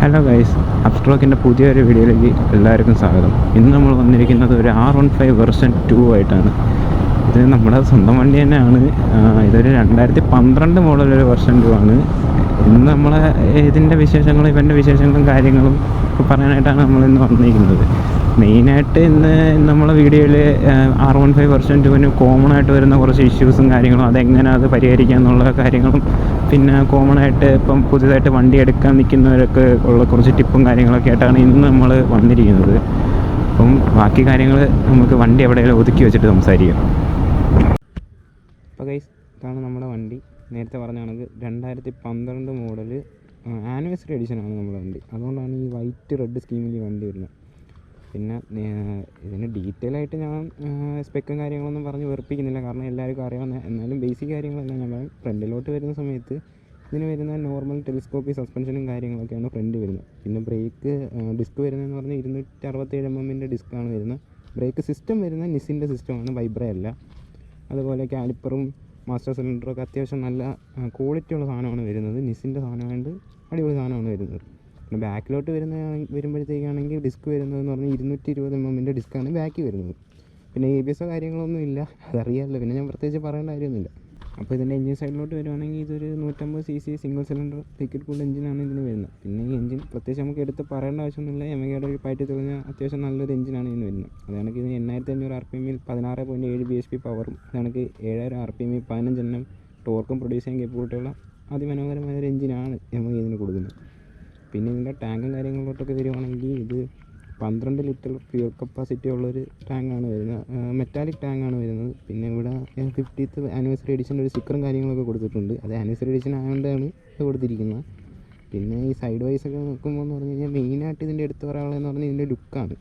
Hello guys, അപ്സ്ട്രോക്കിൻ്റെ പുതിയൊരു വീഡിയോയിലേക്ക് എല്ലാവർക്കും സ്വാഗതം. ഇന്ന് നമ്മൾ വന്നിരിക്കുന്നത് ഒരു R15 വെർഷൻ 2 ആയിട്ടാണ്. ഇത് നമ്മുടെ സ്വന്തം വണ്ടി തന്നെയാണ്. ഇതൊരു 2012 മോഡലൊരു വെർഷൻ 2 ആണ്. ഇന്ന് നമ്മളെ ഇതിൻ്റെ വിശേഷങ്ങളും ഇവൻ്റെ വിശേഷങ്ങളും കാര്യങ്ങളും ഒക്കെ പറയാനായിട്ടാണ് നമ്മളിന്ന് വന്നിരിക്കുന്നത്. മെയിനായിട്ട് ഇന്ന് നമ്മളെ വീഡിയോയിൽ R15 വെർഷൻ 2 കോമൺ ആയിട്ട് വരുന്ന കുറച്ച് ഇഷ്യൂസും കാര്യങ്ങളും, അതെങ്ങനെ അത് പരിഹരിക്കുക എന്നുള്ള കാര്യങ്ങളും, പിന്നെ കോമൺ ആയിട്ട് ഇപ്പം പുതിയതായിട്ട് വണ്ടി എടുക്കാൻ നിൽക്കുന്നവരൊക്കെ ഉള്ള കുറച്ച് ടിപ്പും കാര്യങ്ങളൊക്കെ ആയിട്ടാണ് ഇന്ന് നമ്മൾ വന്നിരിക്കുന്നത്. അപ്പം ബാക്കി കാര്യങ്ങൾ നമുക്ക് വണ്ടി എവിടെയെങ്കിലും ഒതുക്കി വെച്ചിട്ട് സംസാരിക്കാം. അപ്പോൾ ഗൈസ്, ഇതാണ് നമ്മുടെ വണ്ടി. നേരത്തെ പറഞ്ഞാണെങ്കിൽ 2012 മോഡൽ ആനിവേഴ്സറി എഡിഷനാണ് നമ്മുടെ വണ്ടി. അതുകൊണ്ടാണ് ഈ വൈറ്റ് റെഡ് സ്കീമിൽ ഈ വണ്ടി വരുന്നത്. പിന്നെ ഇതിന് ഡീറ്റെയിൽ ആയിട്ട് ഞാൻ സ്പെക്കും കാര്യങ്ങളൊന്നും പറഞ്ഞ് വെറുപ്പിക്കുന്നില്ല, കാരണം എല്ലാവർക്കും അറിയാവുന്ന. എന്നാലും ബേസിക് കാര്യങ്ങളെല്ലാം ഞാൻ പറയാം. ഫ്രണ്ടിലോട്ട് വരുന്ന സമയത്ത് ഇതിന് വരുന്ന നോർമൽ ടെലിസ്കോപ്പി സസ്പെൻഷനും കാര്യങ്ങളൊക്കെയാണ് ഫ്രണ്ട് വരുന്നത്. പിന്നെ ബ്രേക്ക് ഡിസ്ക് വരുന്നതെന്ന് പറഞ്ഞാൽ 267 mm ഡിസ്ക്കാണ് വരുന്നത്. ബ്രേക്ക് സിസ്റ്റം വരുന്നത് നിസിൻ്റെ സിസ്റ്റമാണ്, വൈബ്ര അല്ല. അതുപോലെ കാലിപ്പറും മാസ്റ്റർ സിലിണ്ടറൊക്കെ അത്യാവശ്യം നല്ല ക്വാളിറ്റി ഉള്ള സാധനമാണ് വരുന്നത്. നിസിൻ്റെ സാധനമായിട്ട് അടിപൊളി സാധനമാണ് വരുന്നത്. പിന്നെ ബാക്കിലോട്ട് വരുമ്പോഴത്തേക്കാണെങ്കിൽ ഡിസ്ക് വരുന്നതെന്ന് പറഞ്ഞാൽ 220 mm ഡിസ്ക്കാണ് ബാക്കിൽ വരുന്നത്. പിന്നെ ABS കാര്യങ്ങളൊന്നും ഇല്ല, അതറിയാമല്ലോ. പിന്നെ ഞാൻ പ്രത്യേകിച്ച് പറയേണ്ട കാര്യമൊന്നുമില്ല. അപ്പോൾ ഇതിൻ്റെ എഞ്ചിൻ സൈഡിലോട്ട് വരുവാണെങ്കിൽ ഇതൊരു 150cc single cylinder liquid cooled എഞ്ചിനാണ് ഇതിന് വരുന്നത്. പിന്നെ ഈ എഞ്ചിൻ പ്രത്യേകിച്ച് നമുക്ക് എടുത്ത് പറയേണ്ട ആവശ്യമൊന്നുമില്ല. യമഹയുടെ ഒരു പയറ്റി തെളിഞ്ഞ അത്യാവശ്യം നല്ലൊരു എഞ്ചിനാണ് ഇതിന് വരുന്നത്. അതാണെങ്കിൽ ഇതിന് 8500 RPM 16.7 bhp പവറും, അതാണെങ്കിൽ 7000 RPM 15 Nm ടോർക്കും പ്രൊഡ്യൂസ് ചെയ്യാൻ കേപ്പബിലിറ്റിയുള്ള അതിമനോഹരമായ ഒരു എഞ്ചിനാണ് യമഹ ഇതിന് കൊടുക്കുന്നത്. പിന്നെ ഇതിൻ്റെ ടാങ്കും കാര്യങ്ങളിലോട്ടൊക്കെ വരുവാണെങ്കിൽ ഇത് 12 ലിറ്റർ ഫ്യൂൽ കപ്പാസിറ്റി ഉള്ളൊരു ടാങ്കാണ് വരുന്നത്. മെറ്റാലിക് ടാങ്കാണ് വരുന്നത്. പിന്നെ ഇവിടെ 50th ആനിവേഴ്സറി എഡിഷൻ്റെ ഒരു സ്റ്റിക്കറും കാര്യങ്ങളൊക്കെ കൊടുത്തിട്ടുണ്ട്. അത് ആനിവേഴ്സറി എഡിഷൻ ആയതുകൊണ്ടാണ് ഇത് കൊടുത്തിരിക്കുന്നത്. പിന്നെ ഈ സൈഡ് വൈസൊക്കെ നോക്കുമ്പോൾ എന്ന് പറഞ്ഞു കഴിഞ്ഞാൽ മെയിനായിട്ട് ഇതിൻ്റെ എടുത്ത് പറയാനുള്ളതെന്ന് പറഞ്ഞാൽ ഇതിൻ്റെ ലുക്കാണ്.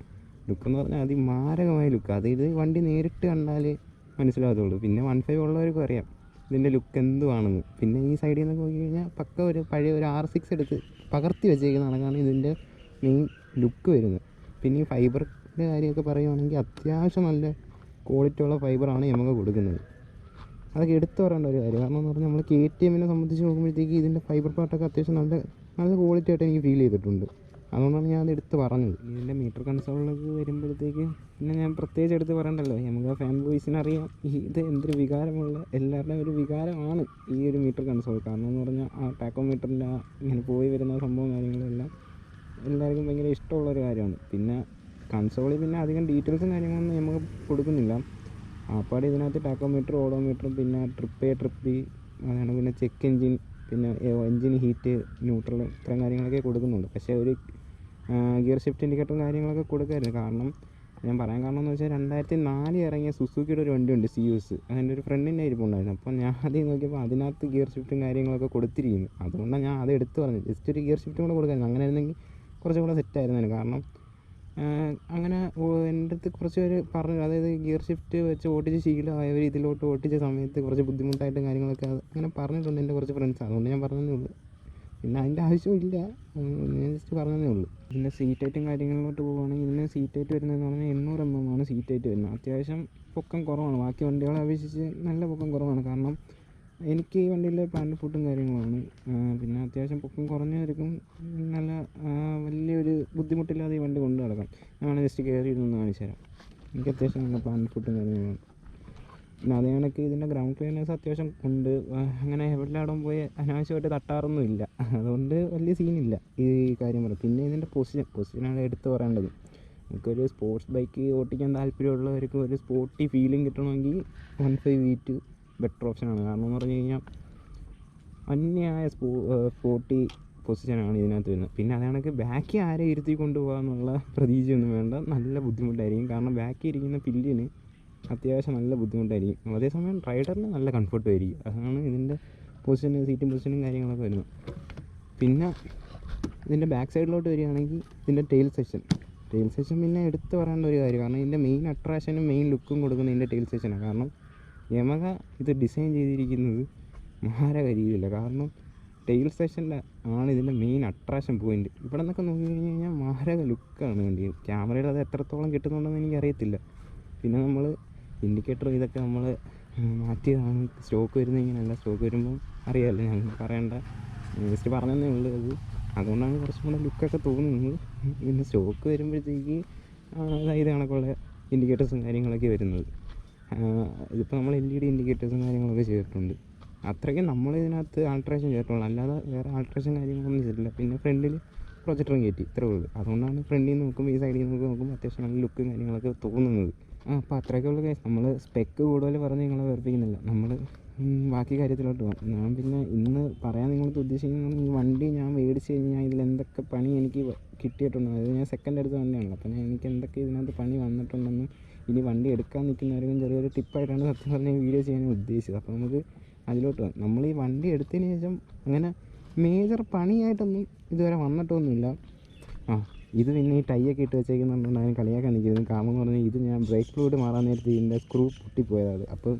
ലുക്കെന്ന് പറഞ്ഞാൽ അതിമാരകമായ ലുക്ക്. ഇത് വണ്ടി നേരിട്ട് കണ്ടാലേ മനസ്സിലാകത്തുള്ളൂ. പിന്നെ 15 ഉള്ളവർക്കും അറിയാം ഇതിൻ്റെ ലുക്ക് എന്തുവാണെന്ന്. പിന്നെ ഈ സൈഡിൽ നിന്നൊക്കെ നോക്കി കഴിഞ്ഞാൽ പക്ക ഒരു പഴയ ഒരു R6 എടുത്ത് പകർത്തി വെച്ചേക്കുന്ന കണക്കാണ് ഇതിൻ്റെ മെയിൻ ലുക്ക് വരുന്നത്. പിന്നെ ഈ ഫൈബറിൻ്റെ കാര്യമൊക്കെ പറയുകയാണെങ്കിൽ അത്യാവശ്യം നല്ല ക്വാളിറ്റി ഉള്ള ഫൈബറാണ് നമുക്ക് കൊടുക്കുന്നത്. അതൊക്കെ എടുത്തു പറയേണ്ട ഒരു കാര്യം. കാരണം എന്ന് പറഞ്ഞാൽ നമ്മൾ KTM സംബന്ധിച്ച് നോക്കുമ്പോഴത്തേക്ക് ഇതിൻ്റെ ഫൈബർ പാർട്ടൊക്കെ അത്യാവശ്യം നല്ല ക്വാളിറ്റി ആയിട്ട് എനിക്ക് ഫീൽ ചെയ്തിട്ടുണ്ട്. അതുകൊണ്ടാണ് ഞാൻ അത് എടുത്ത് പറഞ്ഞത്. ഇതിൻ്റെ മീറ്റർ കൺസോളിലേക്ക് വരുമ്പോഴത്തേക്ക് പിന്നെ ഞാൻ പ്രത്യേകിച്ച് എടുത്ത് പറയണ്ടല്ലോ, നമുക്ക് ഫാൻ ബോയ്സിനറിയാം ഇത് എന്തൊരു വികാരമുള്ള എല്ലാവരുടെയും ഒരു വികാരമാണ് ഈ ഒരു മീറ്റർ കൺസോൾ. കാരണം എന്ന് പറഞ്ഞാൽ ആ ടാക്കോമീറ്ററിൻ്റെ ഇങ്ങനെ പോയി വരുന്ന സംഭവം കാര്യങ്ങളെല്ലാം എല്ലാവർക്കും ഭയങ്കര ഇഷ്ടമുള്ളൊരു കാര്യമാണ്. പിന്നെ കൺസോളിൽ പിന്നെ അധികം ഡീറ്റെയിൽസും കാര്യങ്ങളൊന്നും നമുക്ക് കൊടുക്കുന്നില്ല. ആപ്പാട് ഇതിനകത്ത് ടാക്കോമീറ്റർ, ഓഡോമീറ്റർ, പിന്നെ ട്രിപ്പ് A ട്രിപ്പ് B, അതാണ് പിന്നെ ചെക്ക് എൻജിൻ, പിന്നെ എൻജിൻ ഹീറ്റ്, ന്യൂട്രൽ, ഇത്രയും കാര്യങ്ങളൊക്കെ കൊടുക്കുന്നുണ്ട്. പക്ഷേ ഒരു ഗിയർ ഷിഫ്റ്റ് ഇൻഡിക്കേറ്ററും കാര്യങ്ങളൊക്കെ കൊടുക്കായിരുന്നു. കാരണം ഞാൻ പറയാൻ കാരണം എന്ന് വെച്ചാൽ 2004 ഇറങ്ങിയ സുസുക്കിയുടെ ഒരു വണ്ടിയുണ്ട് CUS, അതിൻ്റെ ഒരു ഫ്രണ്ടിൻ്റെ ഇരിപ്പുണ്ടായിരുന്നു. അപ്പോൾ ഞാൻ ആദ്യം നോക്കിയപ്പോൾ അതിനകത്ത് ഗിയർ ഷിഫ്റ്റും കാര്യങ്ങളൊക്കെ കൊടുത്തിരിക്കുന്നു. അതുകൊണ്ടാണ് ഞാൻ അത് എടുത്ത് പറഞ്ഞത്. ജസ്റ്റ് ഒരു ഗിയർ ഷിഫ്റ്റും കൂടെ കൊടുക്കായിരുന്നു. അങ്ങനെ ആയിരുന്നെങ്കിൽ കുറച്ചും കൂടെ സെറ്റായിരുന്നേനെ. കാരണം അങ്ങനെ എൻ്റെ അടുത്ത് കുറച്ച് പേര് പറഞ്ഞു, അതായത് ഗിയർ ഷിഫ്റ്റ് വെച്ച് ഓട്ടിച്ച് ശീലമായവർ ഇതിലോട്ട് ഓട്ടിച്ച സമയത്ത് കുറച്ച് ബുദ്ധിമുട്ടായിട്ടും കാര്യങ്ങളൊക്കെ അങ്ങനെ പറഞ്ഞിട്ടുണ്ട് എൻ്റെ കുറച്ച് ഫ്രണ്ട്സ്. അതുകൊണ്ട് ഞാൻ പറഞ്ഞതേ ഉള്ളൂ. പിന്നെ അതിൻ്റെ ആവശ്യമില്ല, ഞാൻ ജസ്റ്റ് പറഞ്ഞതേ ഉള്ളൂ. പിന്നെ സീറ്റ് ഹൈറ്റും കാര്യങ്ങളിലോട്ട് പോവുകയാണെങ്കിൽ ഇതിന് സീറ്റ് ഹൈറ്റ് വരുന്നതെന്ന് പറഞ്ഞാൽ 800 mm ആണ് സീറ്റ് ഹൈറ്റ് വരുന്നത്. അത്യാവശ്യം പൊക്കം കുറവാണ്, ബാക്കി വണ്ടികളെ അപേക്ഷിച്ച് നല്ല പൊക്കം കുറവാണ്. കാരണം എനിക്ക് ഈ വണ്ടിയിൽ പാൻറ് ഫുട്ടും കാര്യങ്ങളാണ്. പിന്നെ അത്യാവശ്യം പൊക്കം കുറഞ്ഞവർക്കും നല്ല വലിയൊരു ബുദ്ധിമുട്ടില്ലാതെ ഈ വണ്ടി കൊണ്ടു നടക്കാം. ഞാൻ ജസ്റ്റ് കയറി ഇരുന്ന് കാണിച്ചു തരാം. എനിക്ക് അത്യാവശ്യം നല്ല പാൻറ് ഫുട്ടും കാര്യങ്ങളാണ്. പിന്നെ അതേ കണക്ക് ഇതിൻ്റെ ഗ്രൗണ്ട് ക്ലിയർനെസ് അത്യാവശ്യം ഉണ്ട്. അങ്ങനെ എല്ലായിടം പോയി അനാവശ്യമായിട്ട് തട്ടാറൊന്നും ഇല്ല. അതുകൊണ്ട് വലിയ സീനില്ല ഈ കാര്യം പറയാം. പിന്നെ ഇതിൻ്റെ പൊസിഷനാണ് എടുത്ത് പറയേണ്ടത്. നമുക്കൊരു സ്പോർട്സ് ബൈക്ക് ഓട്ടിക്കാൻ താല്പര്യമുള്ളവർക്ക് ഒരു സ്പോർട്ടി ഫീലിംഗ് കിട്ടണമെങ്കിൽ 15 V2 ബെറ്റർ ഓപ്ഷനാണ്. കാരണം എന്ന് പറഞ്ഞു കഴിഞ്ഞാൽ അന്യായ സ്പോർട്ടി പൊസിഷനാണ് ഇതിനകത്ത് വരുന്നത്. പിന്നെ അതാണെങ്കിൽ ബാക്കി ആരെ ഇരുത്തി കൊണ്ടുപോകാമെന്നുള്ള പ്രതീക്ഷയൊന്നും വേണ്ട, നല്ല ബുദ്ധിമുട്ടായിരിക്കും. കാരണം ബാക്കി ഇരിക്കുന്ന പില്ലിന് അത്യാവശ്യം നല്ല ബുദ്ധിമുട്ടായിരിക്കും. അതേസമയം റൈഡറിന് നല്ല കംഫർട്ടുമായിരിക്കും. അതാണ് ഇതിൻ്റെ സീറ്റും പൊസിഷനും കാര്യങ്ങളൊക്കെ വരുന്നത്. പിന്നെ ഇതിൻ്റെ ബാക്ക് സൈഡിലോട്ട് വരികയാണെങ്കിൽ ഇതിൻ്റെ ടെയിൽ സെക്ഷൻ പിന്നെ എടുത്ത് പറയേണ്ട ഒരു കാര്യം. കാരണം ഇതിൻ്റെ മെയിൻ അട്രാക്ഷനും മെയിൻ ലുക്കും കൊടുക്കുന്നത് ഇതിൻ്റെ ടെയിൽ സെക്ഷനാണ്. കാരണം യമഹ ഇത് ഡിസൈൻ ചെയ്തിരിക്കുന്നത് മാരക രീതിയില്ല. കാരണം ടെയിൽ സെക്ഷനിൽ ആണ് ഇതിൻ്റെ മെയിൻ അട്രാക്ഷൻ പോയിൻറ്റ്. ഇവിടെ നിന്നൊക്കെ നോക്കി കഴിഞ്ഞ് കഴിഞ്ഞാൽ മാരക ലുക്കാണ് വണ്ടി. ക്യാമറയിൽ അത് എത്രത്തോളം കിട്ടുന്നുണ്ടെന്ന് എനിക്കറിയത്തില്ല. പിന്നെ നമ്മൾ ഇൻഡിക്കേറ്റർ ഇതൊക്കെ നമ്മൾ മാറ്റിയതാണ്. സ്റ്റോക്ക് വരുന്നത് ഇങ്ങനെയല്ല. സ്റ്റോക്ക് വരുമ്പം അറിയാമല്ലോ, ഞാൻ പറയേണ്ട, ജസ്റ്റ് പറഞ്ഞതേ ഉള്ളൂ. അത് അതുകൊണ്ടാണ് കുറച്ചും കൂടെ ലുക്കൊക്കെ തോന്നുന്നത്. പിന്നെ സ്റ്റോക്ക് വരുമ്പോഴത്തേക്ക് അതായത് കണക്കുള്ള ഇൻഡിക്കേറ്റേഴ്സും കാര്യങ്ങളൊക്കെ വരുന്നത്. ഇതിപ്പോൾ നമ്മൾ LED ഇൻഡിക്കേറ്റേഴ്സും കാര്യങ്ങളൊക്കെ ചെയ്തിട്ടുണ്ട്. അത്രയ്ക്കും നമ്മളിതിനകത്ത് ആൾട്രേഷൻ ചെയ്തിട്ടുള്ളൂ, അല്ലാതെ വേറെ ആൾട്രേഷൻ കാര്യങ്ങളൊന്നും ചെയ്തിട്ടില്ല. പിന്നെ ഫ്രണ്ടിൽ പ്രൊജക്ടറും കയറ്റി, ഇത്രേ ഉള്ളൂ. അതുകൊണ്ടാണ് ഫ്രണ്ടിൽ നിന്ന് നോക്കുമ്പോൾ ഈ സൈഡിൽ നിന്ന് നോക്കുമ്പോൾ അത്യാവശ്യം നല്ല ലുക്കും കാര്യങ്ങളൊക്കെ തോന്നുന്നത്. അപ്പോൾ അത്രയൊക്കെ ഉള്ള കേസ്. നമ്മൾ സ്പെക്ക് കൂടുതൽ പറഞ്ഞ് നിങ്ങളെ വെറുപ്പിക്കുന്നില്ല, നമ്മൾ ബാക്കി കാര്യത്തിലോട്ട് പോകാം. ഞാൻ പിന്നെ ഇന്ന് പറയാൻ നിങ്ങൾക്ക് ഉദ്ദേശിക്കുന്നത്, ഈ വണ്ടി ഞാൻ മേടിച്ച് കഴിഞ്ഞാൽ ഇതിൽ എന്തൊക്കെ പണി എനിക്ക് കിട്ടിയിട്ടുണ്ട്. അതായത് ഞാൻ സെക്കൻഡ് എടുത്ത വണ്ടിയാണല്ലോ, അപ്പോൾ എനിക്ക് എന്തൊക്കെ ഇതിനകത്ത് പണി വന്നിട്ടുണ്ടെന്നും ഇനി വണ്ടി എടുക്കാൻ നിൽക്കുന്നവരും ചെറിയൊരു ടിപ്പായിട്ടാണ് സത്യം പറഞ്ഞാൽ വീഡിയോ ചെയ്യാൻ ഉദ്ദേശിച്ചത്. അപ്പോൾ നമുക്ക് അതിലോട്ട് പോകാം. നമ്മൾ ഈ വണ്ടി എടുത്തതിന് ശേഷം അങ്ങനെ മേജർ പണിയായിട്ടൊന്നും ഇതുവരെ വന്നിട്ടൊന്നുമില്ല. ഇത് പിന്നെ ഈ ടൈയൊക്കെ ഇട്ട് വെച്ചേക്കുന്നുണ്ട്, അതിന് കളിയാക്കാൻ നിൽക്കുന്നത്. കാരണം എന്ന് പറഞ്ഞാൽ ഇത് ഞാൻ ബ്രേക്ക് ഫ്ലൂയിഡ് മാറാൻ നേരത്തെ ഇതിൻ്റെ സ്ക്രൂ പൊട്ടിപ്പോയതാണ്. അപ്പോൾ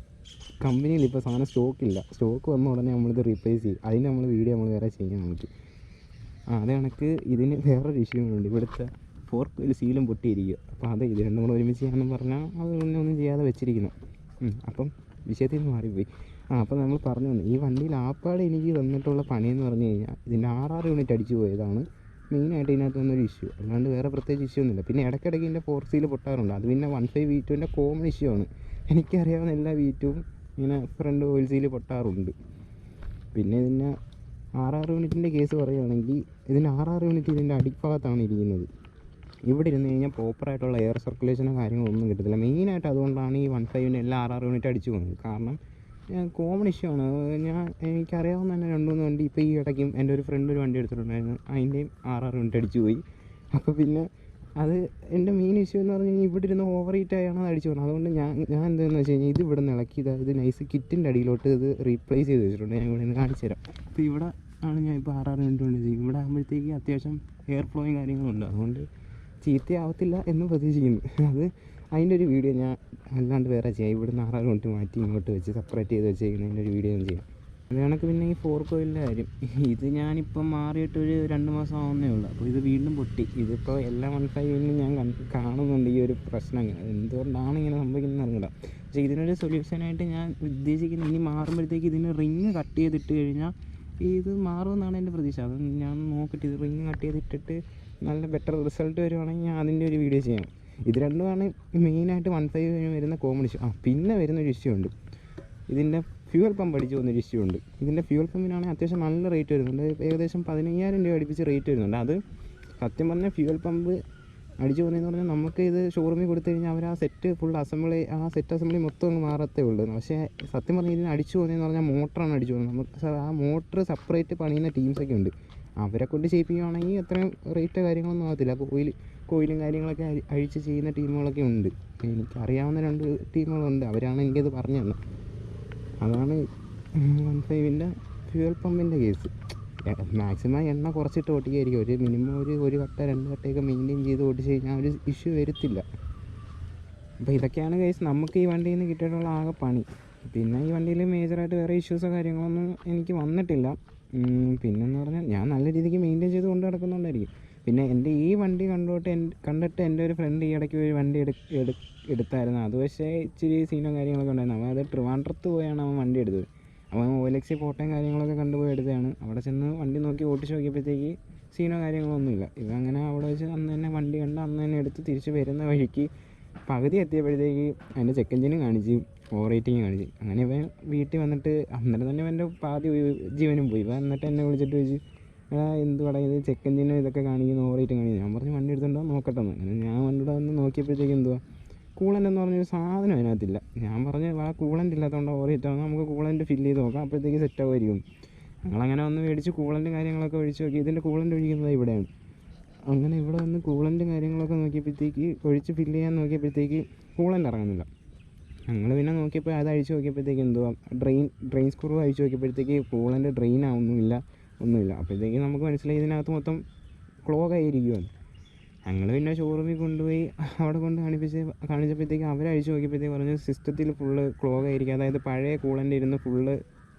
കമ്പനിയിൽ ഇപ്പോൾ സാധനം സ്റ്റോക്കില്ല. സ്റ്റോക്ക് വന്ന ഉടനെ നമ്മളിത് റീപ്ലേസ് ചെയ്യും. അതിന് നമ്മൾ വീഡിയോ നമ്മൾ വേറെ ചെയ്യാൻ നമുക്ക്. അത് കണക്ക് ഇതിന് വേറൊരു ഇഷ്യൂകളുണ്ട്. ഇവിടുത്തെ ഫോർക്ക് സീലും പൊട്ടിയിരിക്കുക. അപ്പോൾ അത് ഇത് രണ്ടും കൂടെ ഒരുമിച്ച് ചെയ്യാമെന്ന് പറഞ്ഞാൽ അത് ഒന്നും ചെയ്യാതെ വെച്ചിരിക്കുന്നു. അപ്പം വിഷയത്തിൽ നിന്ന് മാറിപ്പോയി. അപ്പോൾ നമ്മൾ പറഞ്ഞു വന്നു, ഈ വണ്ടിയിൽ ആപ്പാട് എനിക്ക് വന്നിട്ടുള്ള പണിയെന്ന് പറഞ്ഞു കഴിഞ്ഞാൽ ഇതിൻ്റെ 6 യൂണിറ്റ് അടിച്ചു പോയതാണ് മെയിനായിട്ട് ഇതിനകത്ത് വന്നൊരു ഇഷ്യൂ. അല്ലാണ്ട് വേറെ പ്രത്യേകിച്ച് ഇഷ്യൂ ഒന്നുമില്ല. പിന്നെ ഇടയ്ക്കിടയ്ക്ക് ഇതിൻ്റെ ഫോർക്ക് സീൽ പൊട്ടാറുണ്ട്. അത് പിന്നെ 15 V2 കോമൺ ഇഷ്യൂ ആണ്. എനിക്കറിയാവുന്ന എല്ലാ V2 ഇങ്ങനെ ഫ്രണ്ട് ഓയിൽ സീൽ പൊട്ടാറുണ്ട്. പിന്നെ ഇതിൻ്റെ 6 യൂണിറ്റിൻ്റെ കേസ് പറയുകയാണെങ്കിൽ ഇതിൻ്റെ 6 യൂണിറ്റ് ഇതിൻ്റെ അടിഭാഗത്താണ് ഇരിക്കുന്നത്. ഇവിടെ ഇരുന്ന് കഴിഞ്ഞാൽ പ്രോപ്പറായിട്ടുള്ള എയർ സർക്കുലേഷനോ കാര്യങ്ങളൊന്നും കിട്ടത്തില്ല. മെയിനായിട്ട് അതുകൊണ്ടാണ് ഈ 15 എല്ലാ 6 യൂണിറ്റ് അടിച്ചു പോകുന്നത്. കാരണം കോമൺ ഇഷ്യൂ ആണ്. എനിക്കറിയാവുന്ന തന്നെ 2-3 വണ്ടി ഇപ്പോൾ ഈ ഇടയ്ക്കും എൻ്റെ ഒരു ഫ്രണ്ട് ഒരു വണ്ടി എടുത്തിട്ടുണ്ടായിരുന്നു, അതിൻ്റെയും 6 യൂണിറ്റ് അടിച്ചു പോയി. അപ്പോൾ പിന്നെ അത് എൻ്റെ മെയിൻ ഇഷ്യൂ എന്ന് പറഞ്ഞു കഴിഞ്ഞാൽ ഇവിടെ ഇരുന്ന് ഓവർ ഹീറ്റായാണ് അത് അടിച്ചു പോകുന്നത്. അതുകൊണ്ട് ഞാൻ എന്താണെന്ന് വെച്ച് കഴിഞ്ഞാൽ ഇത് ഇവിടെ നിന്ന് ഇളക്കി ഇത് നൈസ് കിറ്റിൻ്റെ അടിയിലോട്ട് ഇത് റീപ്ലേസ് ചെയ്ത് വെച്ചിട്ടുണ്ട്. ഞാൻ ഇവിടെ നിന്ന് കാണിച്ചു തരാം. അപ്പോൾ ഇവിടെ ആണ് ഞാൻ ഇപ്പോൾ 6 യൂണിറ്റ് കൊണ്ട് ചെയ്യും. ഇവിടെ ആകുമ്പോഴത്തേക്ക് അത്യാവശ്യം എയർ ഫ്ലോയും കാര്യങ്ങളുണ്ട്. അതുകൊണ്ട് ചീത്തയാവത്തില്ല എന്ന് പ്രതീക്ഷിക്കുന്നു. അത് അതിൻ്റെ ഒരു വീഡിയോ ഞാൻ അല്ലാണ്ട് വേറെ ചെയ്യാം. ഇവിടുന്ന് 6 യൂണിറ്റ് മാറ്റി ഇങ്ങോട്ട് വെച്ച് സെപ്പറേറ്റ് ചെയ്ത് വെച്ചേക്കുന്നതിൻ്റെ ഒരു വീഡിയോ ഞാൻ ചെയ്യാം. അത് കണക്ക് പിന്നെ ഈ ഫോർക്ക് ഓയിലിൻ്റെ കാര്യം, ഇത് ഞാനിപ്പം മാറിയിട്ടൊരു 2 മാസം ആവുന്നേ ഉള്ളൂ. അപ്പോൾ ഇത് വീണ്ടും പൊട്ടി. ഇതിപ്പോൾ എല്ലാ 15 ഞാൻ കാണുന്നുണ്ട് ഈ ഒരു പ്രശ്നം. എന്തുകൊണ്ടാണ് ഇങ്ങനെ സംഭവിക്കുന്നത് അറിയില്ല. പക്ഷേ ഇതിനൊരു സൊല്യൂഷനായിട്ട് ഞാൻ ഉദ്ദേശിക്കുന്നത്, ഇനി മാറുമ്പോഴത്തേക്ക് ഇതിന് റിങ് കട്ട് ചെയ്തിട്ട് കഴിഞ്ഞാൽ ഇത് മാറുമെന്നാണ് എൻ്റെ പ്രതീക്ഷ. അത് ഞാൻ നോക്കിയിട്ട് ഇത് റിങ് കട്ട് ചെയ്തിട്ടിട്ട് നല്ല ബെറ്റർ റിസൾട്ട് വരുവാണെങ്കിൽ ഞാൻ അതിൻ്റെ ഒരു വീഡിയോ ചെയ്യാം. ഇത് രണ്ടുമാണ് മെയിനായിട്ട് 15 വരുന്ന കോമൺ ഇഷ്യൂ. പിന്നെ വരുന്നൊരു ഇഷ്യൂ ഉണ്ട്, ഇതിൻ്റെ ഫ്യൂവൽ പമ്പ് അടിച്ചു പോകുന്നൊരു ഇഷ്യൂ ഉണ്ട്. ഇതിൻ്റെ ഫ്യൂവൽ പമ്പിനാണെങ്കിൽ അത്യാവശ്യം നല്ല റേറ്റ് വരുന്നുണ്ട്. ഏകദേശം 15,000 രൂപ അടുപ്പിച്ച് റേറ്റ് വരുന്നുണ്ട്. അത് സത്യം പറഞ്ഞാൽ ഫ്യൂവൽ പമ്പ് അടിച്ചു പോകുന്നതെന്ന് പറഞ്ഞാൽ നമുക്ക് ഇത് ഷോറൂമിൽ കൊടുത്തു കഴിഞ്ഞാൽ അവർ ആ set full assembly set assembly മൊത്തം അങ്ങ് മാറത്തേ ഉള്ളൂ. പക്ഷേ സത്യം പറഞ്ഞാൽ ഇതിന് അടിച്ചു പോകുന്നതെന്ന് പറഞ്ഞാൽ മോട്ടറാണ് അടിച്ചു പോകുന്നത്. നമുക്ക് ആ മോട്ടർ സെപ്പറേറ്റ് പണിയുന്ന ടീംസൊക്കെ ഉണ്ട്. അവരെ കൊണ്ട് ചെയ്യിപ്പിക്കുകയാണെങ്കിൽ അത്രയും റേറ്റ് കാര്യങ്ങളൊന്നും ആകത്തില്ല. കോയിലും കാര്യങ്ങളൊക്കെ അഴിച്ച് ചെയ്യുന്ന ടീമുകളൊക്കെ ഉണ്ട്. എനിക്കറിയാവുന്ന 2 ടീമുകളുണ്ട്. അവരാണ് എനിക്കത് പറഞ്ഞു തന്നത്. അതാണ് 15 ഫ്യൂവൽ പമ്പിൻ്റെ കേസ്. മാക്സിമം എണ്ണ കുറച്ചിട്ട് ഓട്ടിക്കായിരിക്കും. ഒരു മിനിമം ഒരു കട്ട 2 കട്ടയൊക്കെ മെയിൻറ്റെയിൻ ചെയ്ത് ഓട്ടിച്ച് കഴിഞ്ഞാൽ ഒരു ഇഷ്യൂ വരത്തില്ല. അപ്പോൾ ഇതൊക്കെയാണ് കേസ് നമുക്ക് ഈ വണ്ടിയിൽ നിന്ന് കിട്ടിയിട്ടുള്ള ആകെ പണി. പിന്നെ ഈ വണ്ടിയിൽ മേജറായിട്ട് വേറെ ഇഷ്യൂസോ കാര്യങ്ങളൊന്നും എനിക്ക് വന്നിട്ടില്ല. പിന്നെന്ന് പറഞ്ഞാൽ ഞാൻ നല്ല രീതിക്ക് മെയിൻറ്റെയിൻ ചെയ്ത് കൊണ്ട് നടക്കുന്നുണ്ടായിരിക്കും. പിന്നെ എൻ്റെ ഈ വണ്ടി കണ്ടിട്ട് എൻ്റെ ഒരു ഫ്രണ്ട് ഈ ഇടയ്ക്ക് ഒരു വണ്ടി എടുത്തായിരുന്നു. അത് പക്ഷേ ഇച്ചിരി സീനും കാര്യങ്ങളൊക്കെ ഉണ്ടായിരുന്നു. അവൻ അത് ട്രിവാൻഡ്രത്ത് പോയാണ് അവൻ വണ്ടി എടുത്തത്. അവൻ OLX ഫോട്ടോയും കാര്യങ്ങളൊക്കെ കണ്ടുപോയി എടുത്തതാണ്. അവിടെ ചെന്ന് വണ്ടി നോക്കി ഓടിച്ച് നോക്കിയപ്പോഴത്തേക്ക് സീനോ കാര്യങ്ങളൊന്നുമില്ല. ഇവ അങ്ങനെ അവിടെ വെച്ച് അന്ന് തന്നെ വണ്ടി കണ്ട് അന്ന് തന്നെ എടുത്ത് തിരിച്ച് വരുന്ന വഴിക്ക് പകുതി എത്തിയപ്പോഴത്തേക്ക് അതിൻ്റെ ചെക്ക് എഞ്ചിനും കാണിച്ച് ഓവർ റേറ്റിങ് കാണിച്ച്. അങ്ങനെ ഇവൻ വീട്ടിൽ വന്നിട്ട് അന്നേരം തന്നെ എൻ്റെ പാതി ജീവനും പോയി. ഇവൻ എന്നിട്ട് എന്നെ വിളിച്ചിട്ട് ചോദിച്ചു, എന്ത് പറയുന്നത് ചെക്ക് എഞ്ചിനും ഇതൊക്കെ കാണിക്കുന്നു, ഓവർ റേറ്റിങ് കാണിക്കുന്നു. ഞാൻ പറഞ്ഞു വണ്ടി എടുത്തുണ്ടോ നോക്കട്ടെന്ന്. അങ്ങനെ ഞാൻ വണ്ടിയുടെ വന്ന് നോക്കിയപ്പോഴത്തേക്ക് കൂളൻ്റ് എന്ന് പറഞ്ഞൊരു സാധനം അതിനകത്തില്ല. ഞാൻ പറഞ്ഞു ആ കൂളൻ്റ് ഇല്ലാത്തതുകൊണ്ട് ഓവർ ഹീറ്റ് ആകുമ്പോൾ നമുക്ക് കൂളൻ്റ് ഫില്ല് ചെയ്ത് നോക്കാം, അപ്പോഴത്തേക്ക് സെറ്റ് ആകുമായിരിക്കും. ഞങ്ങളങ്ങനെ വന്ന് മേടിച്ച് കൂളൻ്റ് കാര്യങ്ങളൊക്കെ ഒഴിച്ച് നോക്കി. ഇതിൻ്റെ കൂളൻ്റ് ഒഴിക്കുന്നത് ഇവിടെയാണ്. അങ്ങനെ ഇവിടെ വന്ന് കൂളൻ്റ് കാര്യങ്ങളൊക്കെ നോക്കിയപ്പോഴത്തേക്ക് ഒഴിച്ച് ഫില്ല് ചെയ്യാൻ നോക്കിയപ്പോഴത്തേക്ക് കൂളൻ്റ് ഇറങ്ങുന്നില്ല. ഞങ്ങൾ പിന്നെ നോക്കിയപ്പോൾ അത് അഴിച്ച് നോക്കിയപ്പോഴത്തേക്ക് ഡ്രെയിൻ സ്ക്രൂ അഴിച്ച് നോക്കിയപ്പോഴത്തേക്ക് കൂളൻ്റ് ഡ്രെയിൻ ആവുന്നുമില്ല, ഒന്നുമില്ല. അപ്പോഴത്തേക്ക് നമുക്ക് മനസ്സിലായി ഇതിനകത്ത് മൊത്തം ക്ലോഗ് ആയിരിക്കുമെന്ന്. ഞങ്ങൾ പിന്നെ ഷോറൂമിൽ കൊണ്ടുപോയി അവിടെ കൊണ്ട് കാണിച്ചപ്പോഴത്തേക്ക് അവരഴിച്ച് നോക്കിയപ്പോഴത്തേക്ക് പറഞ്ഞു സിസ്റ്റത്തിൽ ഫുള്ള് ക്ലോഗ് ആയിരിക്കും. അതായത് പഴയ കൂളൻ്റ് ഇരുന്ന് ഫുള്ള്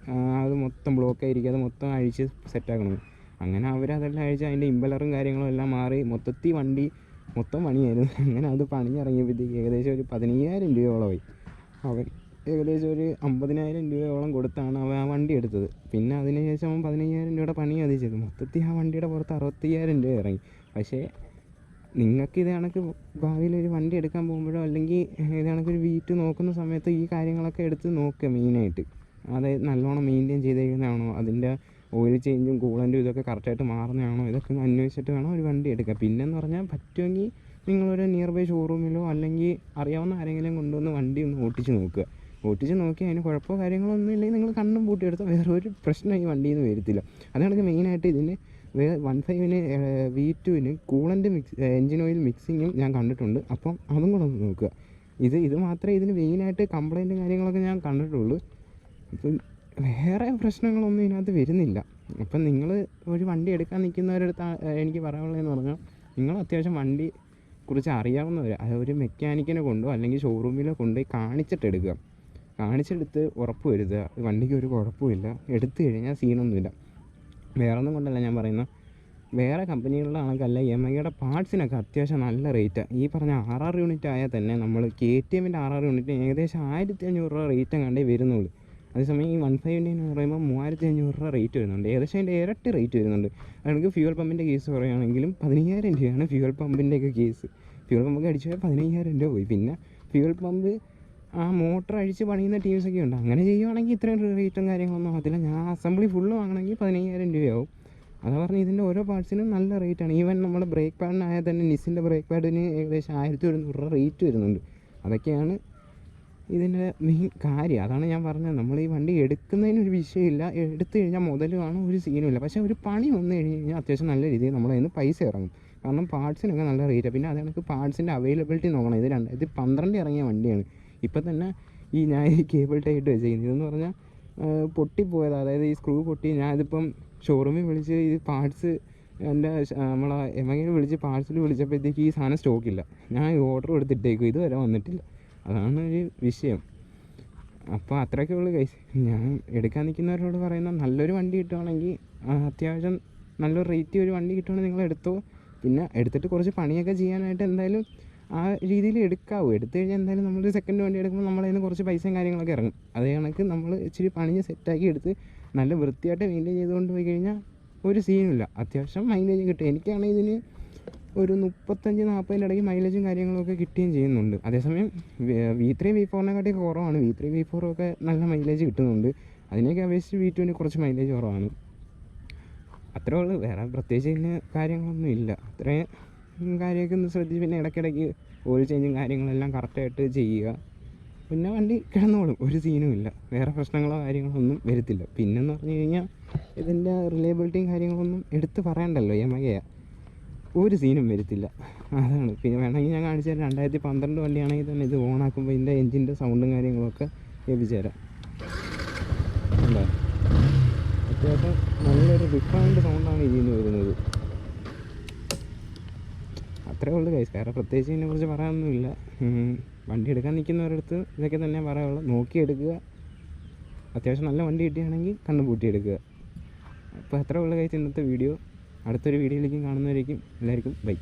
അത് മൊത്തം ബ്ലോക്ക് ആയിരിക്കും, അത് മൊത്തം അഴിച്ച് സെറ്റാക്കണം. അങ്ങനെ അവരതെല്ലാം അഴിച്ച് അതിൻ്റെ ഇമ്പലറും കാര്യങ്ങളും എല്ലാം മാറി മൊത്തത്തിൽ വണ്ടി മൊത്തം പണിയായിരുന്നു. അങ്ങനെ അത് പണിയിറങ്ങിയപ്പോഴത്തേക്ക് ഏകദേശം ഒരു 15,000 രൂപയോളമായി. അവൻ ഏകദേശം ഒരു 50,000 രൂപയോളം കൊടുത്താണ് അവൻ ആ വണ്ടി എടുത്തത്. പിന്നെ അതിനുശേഷം അവൻ 15,000 രൂപയുടെ പണി അത് ചെയ്തു. മൊത്തത്തിൽ ആ വണ്ടിയുടെ പുറത്ത് 65,000 രൂപ ഇറങ്ങി. പക്ഷേ നിങ്ങൾക്ക് ഇത് കണക്ക് ഭാവിയിൽ ഒരു വണ്ടി എടുക്കാൻ പോകുമ്പോഴോ അല്ലെങ്കിൽ ഇത് കണക്കൊരു വീട്ട് നോക്കുന്ന സമയത്ത് ഈ കാര്യങ്ങളൊക്കെ എടുത്ത് നോക്കുക മെയിനായിട്ട്. അതായത് നല്ലോണം മെയിൻറ്റെയിൻ ചെയ്തേക്കുന്നതാണോ, അതിൻ്റെ ഓയിൽ ചേഞ്ചും കൂളൻറ്റും ഇതൊക്കെ കറക്റ്റായിട്ട് മാറുന്നതാണോ, ഇതൊക്കെ ഒന്ന് അന്വേഷിച്ചിട്ട് വേണം ഒരു വണ്ടി എടുക്കുക. പിന്നെന്ന് പറഞ്ഞാൽ പറ്റുമെങ്കിൽ നിങ്ങളൊരു നിയർ ബൈ ഷോറൂമിലോ അല്ലെങ്കിൽ അറിയാവുന്ന ആരെങ്കിലും കൊണ്ടുവന്ന് വണ്ടി ഒന്ന് ഓട്ടിച്ച് നോക്കുക. ഓട്ടിച്ച് നോക്കി അതിന് കുഴപ്പമോ കാര്യങ്ങളോ ഒന്നും ഇല്ലെങ്കിൽ നിങ്ങൾ കണ്ണും പൂട്ടിയെടുത്താൽ വേറെ ഒരു പ്രശ്നം ഈ വണ്ടിയിൽ നിന്ന് വരത്തില്ല. അതാണ് മെയിനായിട്ട് ഇതിന് 1.5-ന് V2-ന് കൂളൻ്റ് എൻജിൻ ഓയിൽ മിക്സിങ്ങും ഞാൻ കണ്ടിട്ടുണ്ട്. അപ്പം അതും കൂടെ ഒന്ന് നോക്കുക. ഇത് മാത്രമേ ഇതിന് മെയിനായിട്ട് കംപ്ലൈൻറ്റും കാര്യങ്ങളൊക്കെ ഞാൻ കണ്ടിട്ടുള്ളൂ. അപ്പം വേറെ പ്രശ്നങ്ങളൊന്നും ഇതിനകത്ത് വരുന്നില്ല. അപ്പം നിങ്ങൾ ഒരു വണ്ടി എടുക്കാൻ നിൽക്കുന്നവരടുത്ത് എനിക്ക് പറയാനുള്ളതെന്ന് പറഞ്ഞാൽ, നിങ്ങൾ അത്യാവശ്യം വണ്ടി കുറിച്ച് അറിയാവുന്നവർ ഒരു മെക്കാനിക്കിനെ കൊണ്ടോ അല്ലെങ്കിൽ ഷോറൂമിലോ കൊണ്ടുപോയി കാണിച്ചിട്ടെടുക്കുക. കാണിച്ചെടുത്ത് ഉറപ്പ് വരുത്തുക വണ്ടിക്ക് ഒരു കുഴപ്പമില്ല. എടുത്തു കഴിഞ്ഞാൽ സീനൊന്നുമില്ല. വേറൊന്നും കൊണ്ടല്ല ഞാൻ പറയുന്നത്, വേറെ കമ്പനികളുടെ കണക്കല്ല യമഹയുടെ പാർട്സിനൊക്കെ അത്യാവശ്യം നല്ല റേറ്റാണ്. ഈ പറഞ്ഞ RR യൂണിറ്റ് ആയാൽ തന്നെ നമ്മൾ KTM-ൻ്റെ RR യൂണിറ്റ് ഏകദേശം 1,500 രൂപ റേറ്റ് കണ്ടേ വരുന്നുള്ളൂ. അതേസമയം ഈ 1.5 എന്ന് പറയുമ്പോൾ 3,500 രൂപ റേറ്റ് വരുന്നുണ്ട്. ഏകദേശം അതിൻ്റെ ഇരട്ടി റേറ്റ് വരുന്നുണ്ട്. അതായത് ഫ്യൂവൽ പമ്പിൻ്റെ കേസ് പറയുകയാണെങ്കിലും 15,000 രൂപയാണ് ഫ്യൂവൽ പമ്പിൻ്റെയൊക്കെ കേസ്. ഫ്യൂവൽ പമ്പൊക്കെ അടിച്ചു പോയാൽ 15,000 രൂപ പോയി. പിന്നെ ഫ്യൂവൽ പമ്പ് ആ മോട്ടർ അഴിച്ച് പണിയുന്ന ടീംസൊക്കെ ഉണ്ട്. അങ്ങനെ ചെയ്യുവാണെങ്കിൽ ഇത്രയും റേറ്റും കാര്യങ്ങളൊന്നും ആകത്തില്ല. ഞാൻ അസംബ്ലി ഫുള്ള് വാങ്ങണമെങ്കിൽ 15,000 രൂപയാവും. അതാ പറഞ്ഞ് ഇതിൻ്റെ ഓരോ പാർട്സിനും നല്ല റേറ്റാണ്. ഈവൻ നമ്മുടെ ബ്രേക്ക് പാഡിനായാൽ തന്നെ നിസിൻ്റെ ബ്രേക്ക് പാഡിന് ഏകദേശം 1,100 രൂപ റേറ്റ് വരുന്നുണ്ട്. അതൊക്കെയാണ് ഇതിൻ്റെ മെയിൻ കാര്യം. അതാണ് ഞാൻ പറഞ്ഞത്, നമ്മൾ ഈ വണ്ടി എടുക്കുന്നതിനൊരു വിഷയമില്ല. എടുത്തു കഴിഞ്ഞാൽ മുതൽ കാണും, ഒരു സീനുമില്ല. പക്ഷേ ഒരു പണി വന്നു കഴിഞ്ഞ് കഴിഞ്ഞാൽ അത്യാവശ്യം നല്ല രീതിയിൽ നമ്മളതിൽ നിന്ന് പൈസ ഇറങ്ങും. കാരണം പാർട്സിനൊക്കെ നല്ല റേറ്റാണ്. പിന്നെ അത് കണക്ക് പാർട്സിൻ്റെ അവൈലബിലിറ്റി നോക്കണം. ഇത് 2012 ഇറങ്ങിയ വണ്ടിയാണ്. ഇപ്പം തന്നെ ഞാൻ ഈ കേബിൾ ടൈറ്റ് വെച്ചിരിക്കുന്നത് ഇതെന്ന് പറഞ്ഞാൽ പൊട്ടിപ്പോയത്. അതായത് ഈ സ്ക്രൂ പൊട്ടി. ഞാനിതിപ്പം ഷോറൂമിൽ വിളിച്ച് ഈ പാർട്സ് എൻ്റെ നമ്മളെ യമഹയിൽ വിളിച്ച് പാർട്സിൽ വിളിച്ചപ്പോഴത്തേക്ക് ഈ സാധനം സ്റ്റോക്കില്ല. ഞാൻ ഓർഡർ കൊടുത്തിട്ടേക്കും, ഇതുവരെ വന്നിട്ടില്ല. അതാണ് ഒരു വിഷയം. അപ്പോൾ അത്രയൊക്കെ ഉള്ളൂ ഗൈസ്. ഞാൻ എടുക്കാൻ നിൽക്കുന്നവരോട് പറയുന്ന, നല്ലൊരു വണ്ടി കിട്ടുവാണെങ്കിൽ അത്യാവശ്യം നല്ലൊരു റേറ്റ് ഒരു വണ്ടി കിട്ടുവാണെങ്കിൽ നിങ്ങൾ എടുത്തോ. പിന്നെ എടുത്തിട്ട് കുറച്ച് പണിയൊക്കെ ചെയ്യാനായിട്ട് എന്തായാലും ആ രീതിയിൽ എടുക്കാവൂ. എടുത്തു കഴിഞ്ഞാൽ എന്തായാലും നമ്മളൊരു സെക്കൻഡ് വണ്ടി എടുക്കുമ്പോൾ നമ്മളതിൽ നിന്ന് കുറച്ച് പൈസയും കാര്യങ്ങളൊക്കെ ഇറങ്ങും. അതേ കണക്ക് നമ്മൾ ഇച്ചിരി പണിഞ്ഞ് സെറ്റാക്കി എടുത്ത് നല്ല വൃത്തിയായിട്ട് മെയിൻറ്റെയിൻ ചെയ്തുകൊണ്ട് പോയി കഴിഞ്ഞാൽ ഒരു സീനുമില്ല. അത്യാവശ്യം മൈലേജ് കിട്ടും. എനിക്കാണെങ്കിൽ ഇതിന് ഒരു 35-40 ഇടയ്ക്ക് മൈലേജും കാര്യങ്ങളൊക്കെ കിട്ടുകയും ചെയ്യുന്നുണ്ട്. അതേസമയം V3 V4-നെക്കാട്ടി കുറവാണ്. V3 V4 ഒക്കെ നല്ല മൈലേജ് കിട്ടുന്നുണ്ട്. അതിനൊക്കെ അപേക്ഷിച്ച് V2-ന് കുറച്ച് മൈലേജ് കുറവാണ്. അത്രേ ഉള്ളൂ. വേറെ പ്രത്യേകിച്ച് ഇതിന് കാര്യങ്ങളൊന്നും ഇല്ല. അത്രയും കാര്യമൊക്കെ ഒന്ന് ശ്രദ്ധിച്ച് പിന്നെ ഇടയ്ക്കിടയ്ക്ക് ഓയിൽ ചേഞ്ചും കാര്യങ്ങളെല്ലാം കറക്റ്റായിട്ട് ചെയ്യുക. പിന്നെ വണ്ടി കിടന്നോളും, ഒരു സീനുമില്ല. വേറെ പ്രശ്നങ്ങളോ കാര്യങ്ങളോ ഒന്നും വരത്തില്ല. പിന്നെന്ന് പറഞ്ഞു കഴിഞ്ഞാൽ ഇതിൻ്റെ റിലയബിലിറ്റിയും കാര്യങ്ങളൊന്നും എടുത്ത് പറയണ്ടല്ലോ. യമഹയാണ്, ഒരു സീനും വരത്തില്ല. അതാണ്. പിന്നെ വേണമെങ്കിൽ ഞാൻ കാണിച്ചു തരാം. 2012 വണ്ടിയാണെങ്കിൽ തന്നെ ഇത് ഓണാക്കുമ്പോൾ ഇതിൻ്റെ എൻജിൻ്റെ സൗണ്ടും കാര്യങ്ങളൊക്കെ കേൾപ്പിച്ചു തരാം. എന്താ അത്യാവശ്യം നല്ലൊരു ഡിഫറൻറ്റ് സൗണ്ടാണ് ഇതിൽ നിന്ന് വരുന്നത്. അത്രേ ഉള്ളൂ ഗൈസ്. വേറെ പ്രത്യേകിച്ച് ഇതിനെക്കുറിച്ച് പറയാനൊന്നുമില്ല. വണ്ടി എടുക്കാൻ നിൽക്കുന്നവരടുത്ത് ഇതൊക്കെ തന്നെ പറയാനുള്ളൂ. നോക്കിയെടുക്കുക. അത്യാവശ്യം നല്ല വണ്ടി കിട്ടുകയാണെങ്കിൽ കണ്ണു പൂട്ടിയെടുക്കുക. അപ്പോൾ അത്രേ ഉള്ളൂ ഗൈസ് ഇന്നത്തെ വീഡിയോ. അടുത്തൊരു വീഡിയോയിലേക്കും കാണുന്നവരേക്കും എല്ലാവർക്കും ബൈ.